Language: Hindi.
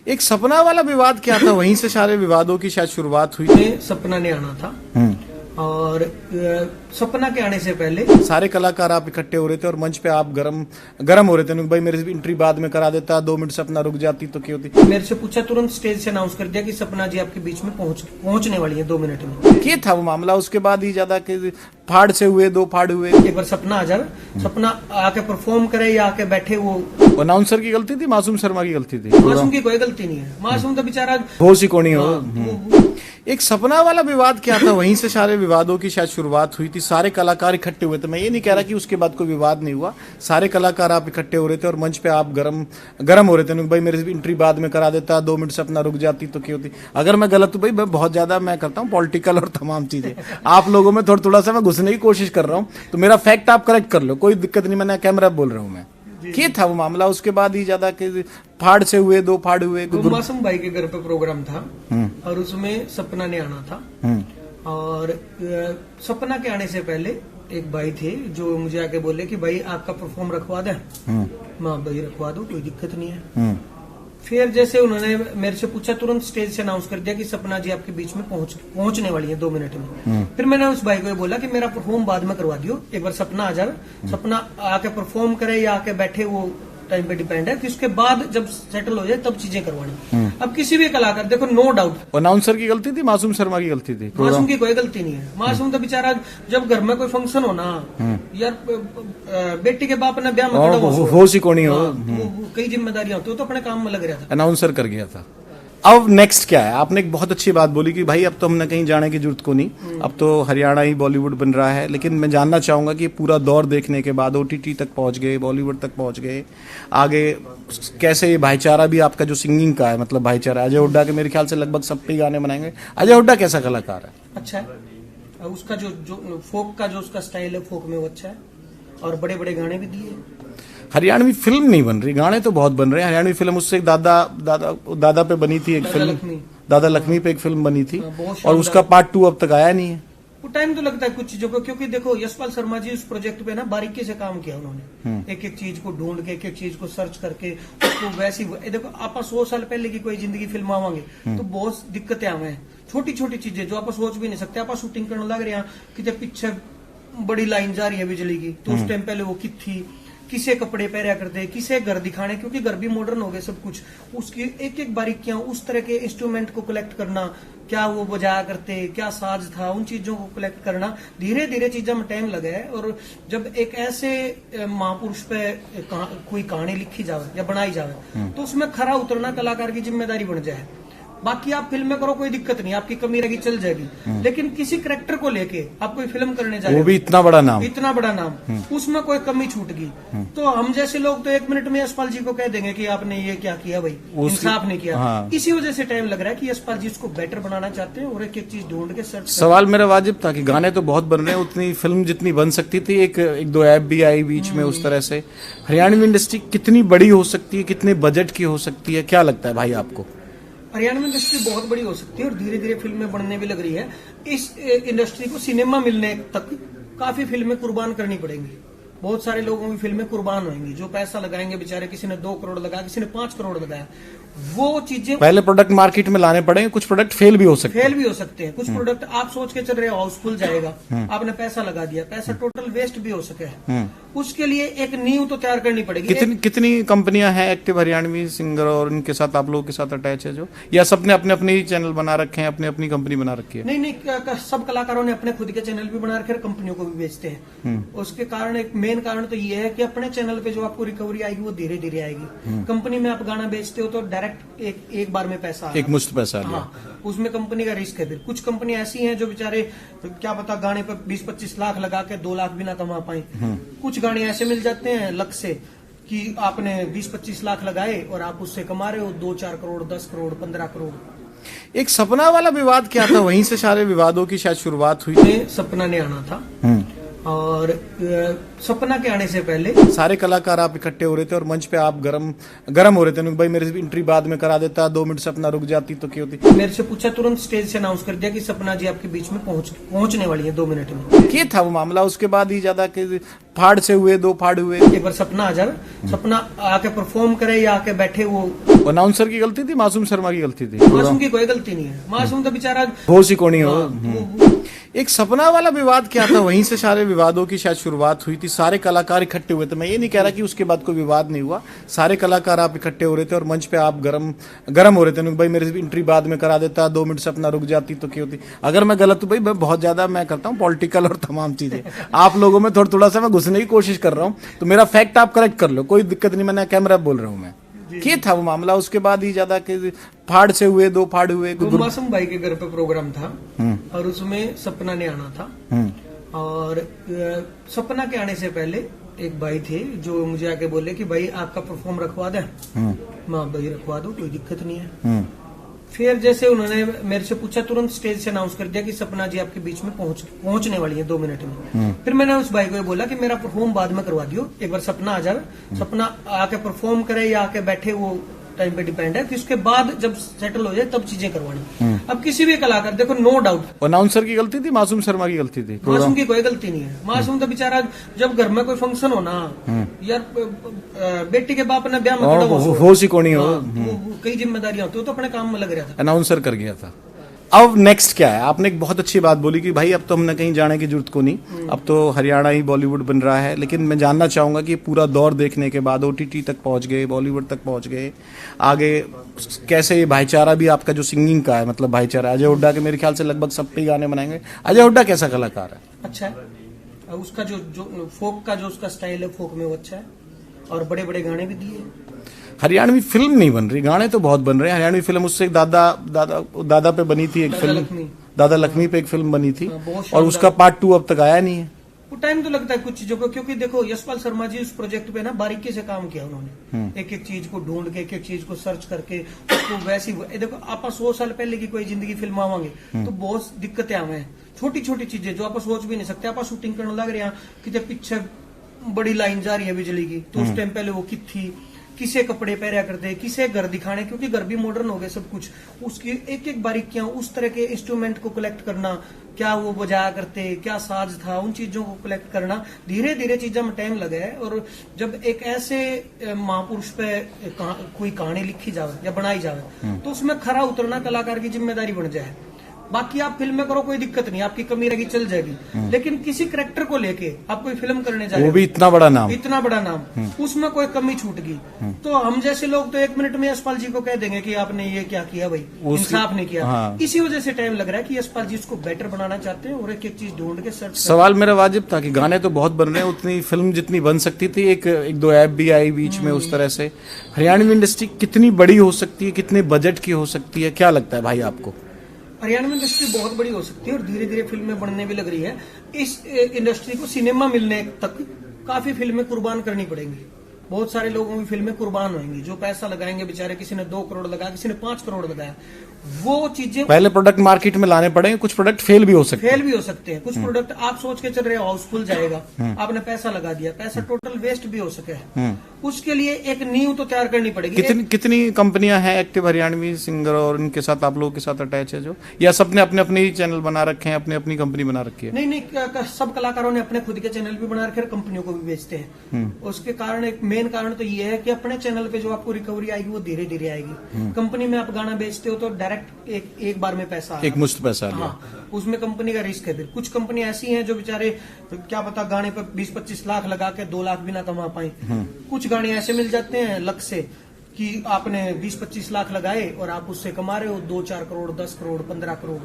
एक सपना वाला विवाद क्या था, वहीं से सारे विवादों की शायद शुरुआत हुई थी। सपना ने आना था और सपना के आने से पहले सारे कलाकार आप इकट्ठे हो रहे थे और मंच पे आप गरम हो रहे थे। भाई मेरी एंट्री बाद में करा देता, 2 मिनट सपना रुक जाती तो क्या होती। मेरे से पूछा, तुरंत स्टेज से अनाउंस कर दिया कि सपना जी आपके बीच में पहुंचने वाली है 2 मिनट में। क्या था वो मामला? उसके बाद ही ज्यादा के फाड़ से हुए, 2 फाड़ हुए। एक बार सपना आ जाए, सपना आके परफॉर्म करे या आके बैठे, वो अनाउंसर की गलती थी, मासूम शर्मा की गलती थी? मासूम की कोई गलती नहीं है, मासूम तो बेचारा होश ही कोनी हो। एक सपना वाला विवाद क्या था, वहीं से सारे विवादों की शायद शुरुआत हुई थी। सारे कलाकार इकट्ठे हुए थे। मैं ये नहीं कह रहा कि उसके बाद कोई विवाद नहीं हुआ। सारे कलाकार आप इकट्ठे हो रहे थे और मंच पे आप गरम हो रहे थे। भाई मेरी एंट्री बाद में करा देता, 2 मिनट सपना रुक जाती तो क्या होती। अगर मैं गलत हूँ भाई, मैं बहुत ज्यादा मैं करता हूँ पॉलिटिकल और तमाम चीजें। आप लोगों में थोड़ा सा मैं घुसने की कोशिश कर रहा हूँ, तो मेरा फैक्ट आप करेक्ट कर लो, कोई दिक्कत नहीं। मैंने कैमरा बोल रहा हूँ मैं। क्या था वो मामला? उसके बाद ही ज्यादा के फाड़ से हुए, 2 फाड़ हुए। मासूम भाई के घर पे प्रोग्राम था और उसमें सपना ने आना था और सपना के आने से पहले एक भाई थे जो मुझे आके बोले कि भाई आपका परफॉर्म रखवा दें। मैं भाई रखवा दो, कोई दिक्कत नहीं है। फिर जैसे उन्होंने मेरे से पूछा, तुरंत स्टेज से अनाउंस कर दिया कि सपना जी आपके बीच में पहुंचने वाली है 2 मिनट में। फिर मैंने उस भाई को बोला कि मेरा परफॉर्म बाद में करवा दियो, एक बार सपना आ जाए, सपना आके परफॉर्म करे या आके बैठे, वो टाइम पे डिपेंड है कि उसके बाद जब सेटल हो जाए तब चीजें करवानी। अब किसी भी कलाकार, देखो नो डाउट अनाउंसर की गलती थी, मासूम शर्मा की गलती थी? मासूम की कोई गलती नहीं है। मासूम तो बेचारा जब घर में कोई फंक्शन हो ना यार, बेटी के बाप ने ब्याह में होश ही कोनी हो, कई जिम्मेदारियां होती है, तो अपने काम में लग रहा था, अनाउंसर कर गया था। अब नेक्स्ट क्या है? आपने एक बहुत अच्छी बात बोली कि भाई अब तो हमने कहीं जाने की जरूरत को नहीं, अब तो हरियाणा ही बॉलीवुड बन रहा है। लेकिन मैं जानना चाहूंगा कि पूरा दौर देखने के बाद OTT तक पहुंच गए, बॉलीवुड तक पहुंच गए, आगे कैसे ये भाईचारा भी आपका जो सिंगिंग का है, मतलब भाईचारा, अजय हुड्डा के मेरे ख्याल से लगभग सब पे गाने बनाएंगे। अजय हुड्डा कैसा कलाकार है? अच्छा है, उसका जो फोक का जो उसका स्टाइल है, फोक में वो अच्छा है और बड़े बड़े गाने भी दिए। हरियाणवी फिल्म नहीं बन रही, गाने तो बहुत बन रहे हैं। हरियाणवी फिल्म उससे दादा पे बनी थी एक फिल्म, दादा लक्ष्मी पे एक फिल्म बनी थी और उसका पार्ट 2 अब तक आया नहीं है। वो टाइम तो लगता है कुछ चीजों को, क्योंकि देखो यशपाल शर्मा जी उस प्रोजेक्ट पे ना बारीकी से काम किया उन्होंने, एक एक चीज को ढूंढ के, एक एक चीज को सर्च करके उसको वैसी। देखो आप 100 साल पहले की कोई जिंदगी फिल्म आवांगे तो बहुत दिक्कतें आवे हैं, छोटी छोटी चीजें जो आप सोच भी नहीं सकते। आप शूटिंग करने लग रहे हैं कि पीछे बड़ी लाइन जा रही है बिजली की, तो उस टाइम पहले वो कितनी किसे कपड़े पहना करते, किसे घर दिखाने, क्योंकि घर भी मॉडर्न हो गए सब कुछ। उसकी एक एक बारीकियां, उस तरह के इंस्ट्रूमेंट को कलेक्ट करना, क्या वो बजाया करते, क्या साज था, उन चीजों को कलेक्ट करना, धीरे धीरे चीजों में टाइम लगा है। और जब एक ऐसे महापुरुष पे कोई कहानी लिखी जावे या बनाई जावे तो उसमें खरा उतरना कलाकार की जिम्मेदारी बन जाए। बाकी आप फिल्म में करो, कोई दिक्कत नहीं, आपकी कमी रहेगी चल जाएगी, लेकिन किसी कैरेक्टर को लेके आप कोई फिल्म करने जाए, वो भी इतना बड़ा नाम, उसमें कोई कमी छूट गई तो हम जैसे लोग तो 1 मिनट में यशपाल जी को कह देंगे कि आपने ये क्या किया भाई, इंसाफ नहीं किया। हाँ। इसी वजह से टाइम लग रहा है कि यशपाल जी उसको बेटर बनाना चाहते हैं और एक एक चीज ढूंढ के सर्च। सवाल मेरा वाजिब था कि गाने तो बहुत बन रहे हैं, उतनी फिल्म जितनी बन सकती थी, एक 2 ऐप भी आई बीच में, उस तरह से हरियाणवी इंडस्ट्री कितनी बड़ी हो सकती है, कितने बजट की हो सकती है, क्या लगता है भाई आपको? हरियाणा में इंडस्ट्री बहुत बड़ी हो सकती है और धीरे धीरे फिल्में बनने भी लग रही है। इस इंडस्ट्री को सिनेमा मिलने तक काफी फिल्में कुर्बान करनी पड़ेंगी, बहुत सारे लोगों की फिल्में कुर्बान होंगी, जो पैसा लगाएंगे बेचारे, किसी ने 2 करोड़ लगाया, किसी ने 5 करोड़ लगाया, वो चीजें पहले प्रोडक्ट मार्केट में लाने पड़ेंगे। कुछ प्रोडक्ट फेल भी हो सकते हैं, कुछ प्रोडक्ट आप सोच के चल रहे हो हाउसफुल जाएगा, आपने पैसा लगा दिया, पैसा टोटल वेस्ट भी हो सके। उसके लिए एक नींव तो तैयार करनी पड़ेगी। कितनी कंपनियां हैं एक्टिव हरियाणवी सिंगर और इनके साथ आप लोगों के साथ अटैच है जो, या सबने अपने अपने ही चैनल बना रखे हैं, अपने अपनी कंपनी बना रखी है? नहीं, सब कलाकारों ने अपने खुद के चैनल भी बना रखे, कंपनियों को भी बेचते हैं। उसके कारण एक मेन कारण तो ये है कि अपने चैनल पे जो आपको रिकवरी आएगी वो धीरे धीरे आएगी। कंपनी में आप गाना बेचते हो तो डायरेक्ट एक बार में पैसा, एक मुश्त पैसा। हाँ, उसमें कंपनी का रिस्क है। फिर कुछ कंपनी ऐसी हैं जो बेचारे क्या पता गाने पर 20-25 लाख लगा के 2 लाख भी ना कमा पाए। कुछ गाने ऐसे मिल जाते हैं लक से कि आपने 20-25 लाख लगाए और आप उससे कमा रहे हो 2-4 करोड़, 10 करोड़, 15 करोड़। एक सपना वाला विवाद क्या था, वहीं से सारे विवादों की शायद शुरुआत हुई थी। सपना ने आना था और सपना के आने से पहले सारे कलाकार आप इकट्ठे हो रहे थे और मंच पे आप गरम हो रहे थे। भाई मेरी एंट्री बाद में करा देता, 2 मिनट सपना रुक जाती तो क्या होती। मेरे से पूछा, तुरंत स्टेज से अनाउंस कर दिया कि सपना जी आपके बीच में पहुंचने वाली है 2 मिनट में। क्या था वो मामला? उसके बाद ही ज्यादा के फाड़ से हुए, 2 फाड़ हुए। एक बार सपना आ जाए, सपना आके परफॉर्म करे या आके बैठे, वो अनाउंसर की गलती थी, मासूम शर्मा की गलती थी? मासूम की कोई गलती नहीं है, मासूम तो बेचारा होश ही कोनी हो। हाँ, एक सपना वाला विवाद क्या था, वहीं से सारे विवादों की शायद शुरुआत हुई थी। सारे कलाकार इकट्ठे हुए थे, मैं ये नहीं कह रहा कि उसके बाद कोई विवाद नहीं हुआ। सारे कलाकार आप इकट्ठे हो रहे थे और मंच पे आप गरम हो रहे थे। भाई मेरी एंट्री बाद में करा देता, 2 मिनट से अपना रुक जाती तो क्या होती। अगर मैं गलत हूँ भाई, मैं बहुत ज्यादा मैं करता हूँ पॉलिटिकल और तमाम चीजें, आप लोगों में थोड़ा सा मैं घुसने की कोशिश कर रहा हूँ, तो मेरा फैक्ट आप करेक्ट कर लो, कोई दिक्कत नहीं। मैंने कैमरा बोल रहा हूँ मैं, क्या था वो मामला? उसके बाद ही ज्यादा के फाड़ से हुए, 2 फाड़ हुए। तो मासूम भाई के घर पे प्रोग्राम था और उसमें सपना ने आना था। और सपना के आने से पहले एक भाई थे जो मुझे आके बोले कि भाई आपका परफॉर्म रखवा दें। मैं भाई रखवा दो, कोई दिक्कत नहीं है। फिर जैसे उन्होंने मेरे से पूछा, तुरंत स्टेज से अनाउंस कर दिया कि सपना जी आपके बीच में पहुंचने वाली है 2 मिनट में। फिर मैंने उस भाई को बोला कि मेरा परफॉर्म बाद में करवा दियो, एक बार सपना आ जाए, सपना आके परफॉर्म करे या आके बैठे, वो टाइम पे डिपेंड है कि उसके बाद जब सेटल हो जाए तब चीजें करवानी। अब किसी भी कलाकार, देखो नो डाउट अनाउंसर की गलती थी, मासूम शर्मा की गलती थी? मासूम की कोई गलती नहीं है, मासूम तो बेचारा जब घर में कोई फंक्शन हो ना यार, बेटी के बाप ने ब्याह में खड़ा होश ही कोनी हो, कई जिम्मेदारियां होती, वो तो अपने काम में लग रहा था, अनाउंसर कर गया था। अब नेक्स्ट क्या है? आपने एक बहुत अच्छी बात बोली कि भाई अब तो हमने कहीं जाने की जरूरत को नहीं, अब तो हरियाणा ही बॉलीवुड बन रहा है। लेकिन मैं जानना चाहूंगा कि पूरा दौर देखने के बाद OTT तक पहुंच गए, बॉलीवुड तक पहुंच गए, आगे कैसे ये भाईचारा भी आपका जो सिंगिंग का है, मतलब भाईचारा, अजय हुड्डा के मेरे ख्याल से लगभग सब पे गाने बनाएंगे। अजय हुड्डा कैसा कलाकार है? अच्छा है, उसका जो फोक का जो उसका स्टाइल है, फोक में वो अच्छा है और बड़े बड़े गाने भी दिए। हरियाणवी फिल्म नहीं बन रही, गाने तो बहुत बन रहे हैं। हरियाणवी फिल्म उससे दादा पे बनी थी एक फिल्म, दादा लक्ष्मी पे एक फिल्म बनी थी, और उसका पार्ट 2 अब तक आया नहीं है। वो टाइम तो लगता है कुछ चीजों को, क्योंकि देखो यशपाल शर्मा जी उस प्रोजेक्ट पे ना बारीकी से काम किया उन्होंने, एक एक चीज को ढूंढ के, एक एक चीज को सर्च करके उसको वैसी। देखो आप 100 साल पहले की कोई जिंदगी फिल्म आवांगे तो बहुत दिक्कतें आवे हैं, छोटी छोटी चीजें जो आप सोच भी नहीं सकते। आप शूटिंग करने लग रहे हैं कि पीछे बड़ी लाइन जा रही है बिजली की, तो उस टाइम पहले वो कितनी किसे कपड़े पहना करते, किसे घर दिखाने, क्योंकि घर भी मॉडर्न हो गए सब कुछ। उसकी एक एक बारीकियां, उस तरह के इंस्ट्रूमेंट को कलेक्ट करना, क्या वो बजाया करते, क्या साज था, उन चीजों को कलेक्ट करना, धीरे धीरे चीजों में टाइम लगा है। और जब एक ऐसे महापुरुष पे कोई कहानी लिखी जावे या बनाई जावे तो उसमें खरा उतरना कलाकार की जिम्मेदारी बन जाए। बाकी आप फिल्म में करो कोई दिक्कत नहीं, आपकी कमी रहेगी चल जाएगी, लेकिन किसी कैरेक्टर को लेके आप कोई फिल्म करने जा रहे हो, वो भी इतना बड़ा नाम, उसमें कोई कमी छूट गई तो हम जैसे लोग तो 1 मिनट में यशपाल जी को कह देंगे कि आपने ये क्या किया भाई, इंसाफ नहीं किया। हाँ। इसी वजह से टाइम लग रहा है कि यशपाल जी इसको बेटर बनाना चाहते हैं और एक एक चीज ढूंढ के सर्च। सवाल मेरा वाजिब था कि गाने तो बहुत बन रहे हैं, उतनी फिल्म जितनी बन सकती थी, एक 2 ऐप भी आई बीच में, उस तरह से हरियाणवी इंडस्ट्री कितनी बड़ी हो सकती है, कितने बजट की हो सकती है, क्या लगता है भाई आपको? हरियाणा में इंडस्ट्री बहुत बड़ी हो सकती है और धीरे धीरे फिल्में बनने भी लग रही है। इस इंडस्ट्री को सिनेमा मिलने तक काफी फिल्में कुर्बान करनी पड़ेंगी, बहुत सारे लोगों की फिल्में कुर्बान होंगी, जो पैसा लगाएंगे बेचारे, किसी ने 2 करोड़ लगाया, किसी ने 5 करोड़ लगाया, वो चीजें पहले प्रोडक्ट मार्केट में लाने पड़ेंगे, कुछ प्रोडक्ट फेल भी हो सकते हैं, कुछ प्रोडक्ट आप सोच के चल रहे हो हाउसफुल जाएगा, आपने पैसा लगा दिया, पैसा टोटल वेस्ट भी हो सके है, उसके लिए एक नींव तो तैयार करनी पड़ेगी। कितनी कंपनियां हैं एक्टिव हरियाणवी सिंगर और इनके साथ आप लोगों के साथ अटैच है, जो या सबने अपने अपने ही चैनल बना रखे हैं, अपनी अपनी कंपनी बना रखी है? नहीं, सब कलाकारों ने अपने खुद के चैनल भी बना रखे, कंपनियों को भी बेचते हैं। उसके कारण एक मेन कारण तो ये है कि अपने चैनल पे जो आपको रिकवरी आएगी वो धीरे धीरे आएगी। कंपनी में आप गाना बेचते हो तो डायरेक्ट एक बार में पैसा, एक मुश्त पैसा। हाँ, उसमें कंपनी का रिस्क है। फिर कुछ कंपनी ऐसी हैं जो बेचारे क्या पता गाने पर 20-25 लाख लगा के 2 लाख भी ना कमा पाए। कुछ गाने ऐसे मिल जाते हैं लक से कि आपने 20-25 लाख लगाए और आप उससे कमा रहे हो 2-4 करोड़, 10 करोड़, 15 करोड़।